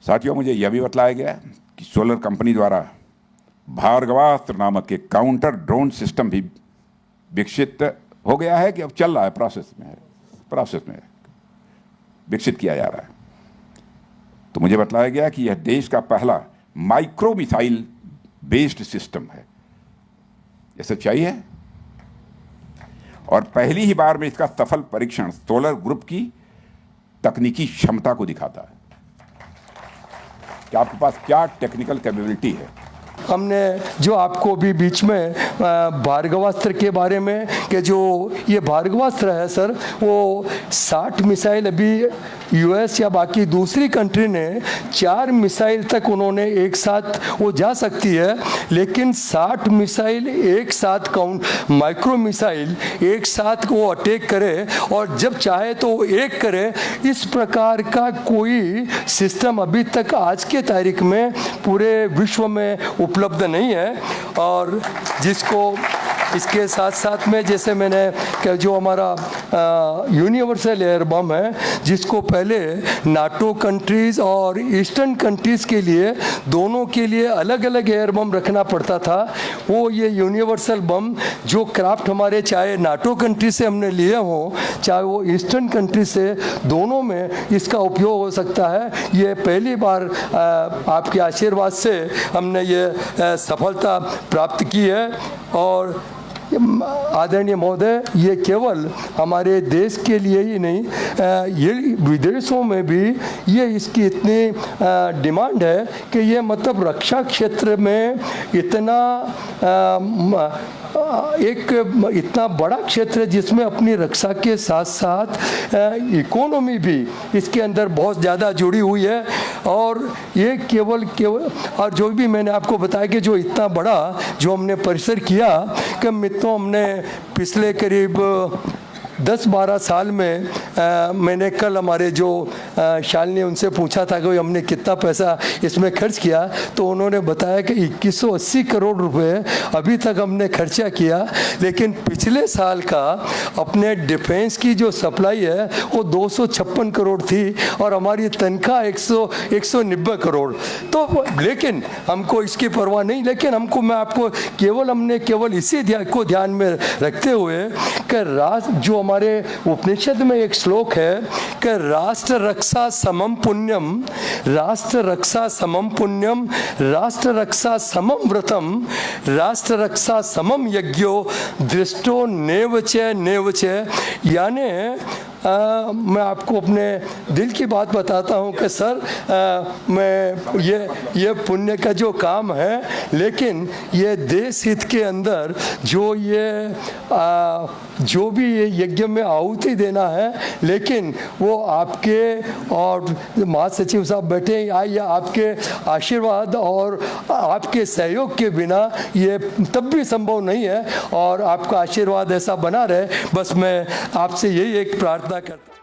साथियों, मुझे यह भी बतलाया गया कि सोलर कंपनी द्वारा भार्गवास्त्र नामक एक काउंटर ड्रोन सिस्टम भी विकसित हो गया है कि अब चल रहा है, प्रोसेस में विकसित किया जा रहा है। तो मुझे बतलाया गया कि यह देश का पहला माइक्रो मिसाइल बेस्ड सिस्टम है। यह सच्चाई है और पहली ही बार में इसका सफल परीक्षण सोलर ग्रुप की तकनीकी क्षमता को दिखाता है कि आपके पास क्या टेक्निकल कैपेबिलिटी है। हमने जो आपको भी बीच में भार्गवास्त्र के बारे में कि जो ये भार्गवास्त्र है सर, वो 60 मिसाइल अभी यूएस या बाकी दूसरी कंट्री ने 4 मिसाइल तक उन्होंने एक साथ वो जा सकती है, लेकिन 60 मिसाइल एक साथ माइक्रो मिसाइल एक साथ वो अटैक करे और जब चाहे तो वो एक करे, इस प्रकार का कोई सिस्टम अभी तक आज के तारीख में पूरे विश्व में उपलब्ध नहीं है। और जिसको इसके साथ साथ में जैसे मैंने जो हमारा यूनिवर्सल एयर बम है, जिसको पहले नाटो कंट्रीज़ और ईस्टर्न कंट्रीज़ के लिए दोनों के लिए अलग अलग एयर बम रखना पड़ता था, वो ये यूनिवर्सल बम जो क्राफ्ट हमारे चाहे नाटो कंट्री से हमने लिए हों चाहे वो ईस्टर्न कंट्री से, दोनों में इसका उपयोग हो सकता है। ये पहली बार आपके आशीर्वाद से हमने ये सफलता प्राप्त की है। और आदरणीय महोदय, ये केवल हमारे देश के लिए ही नहीं, ये विदेशों में भी ये इसकी इतनी डिमांड है कि ये मतलब रक्षा क्षेत्र में इतना बड़ा क्षेत्र है जिसमें अपनी रक्षा के साथ साथ इकोनॉमी भी इसके अंदर बहुत ज़्यादा जुड़ी हुई है। और ये केवल और जो भी मैंने आपको बताया कि जो इतना बड़ा जो हमने परिसर किया कि मित्रों, हमने पिछले करीब 10-12 साल में मैंने कल हमारे जो शालिनी उनसे पूछा था कि हमने कितना पैसा इसमें खर्च किया, तो उन्होंने बताया कि 2180 करोड़ रुपए अभी तक हमने खर्चा किया, लेकिन पिछले साल का अपने डिफेंस की जो सप्लाई है वो 256 करोड़ थी और हमारी तनख्वाह 190 करोड़। तो लेकिन हमको इसकी परवाह नहीं, लेकिन मैं आपको हमने केवल इसी को ध्यान में रखते हुए कि जो हमारे उपनिषद में एक श्लोक है कि राष्ट्र रक्षा समम पुण्यम, राष्ट्र रक्षा समम पुण्यम, राष्ट्र रक्षा समम व्रतम, राष्ट्र रक्षा समम यज्ञो, दृष्टो नेवच। यानी मैं आपको अपने दिल की बात बताता हूँ कि सर, मैं ये पुण्य का जो काम है, लेकिन ये देश हित के अंदर जो भी ये यज्ञ में आहुति देना है, लेकिन वो आपके और महासचिव साहब बैठे या आपके आशीर्वाद और आपके सहयोग के बिना ये तब भी संभव नहीं है। और आपका आशीर्वाद ऐसा बना रहे, बस मैं आपसे यही एक प्रार्थना करता हूं।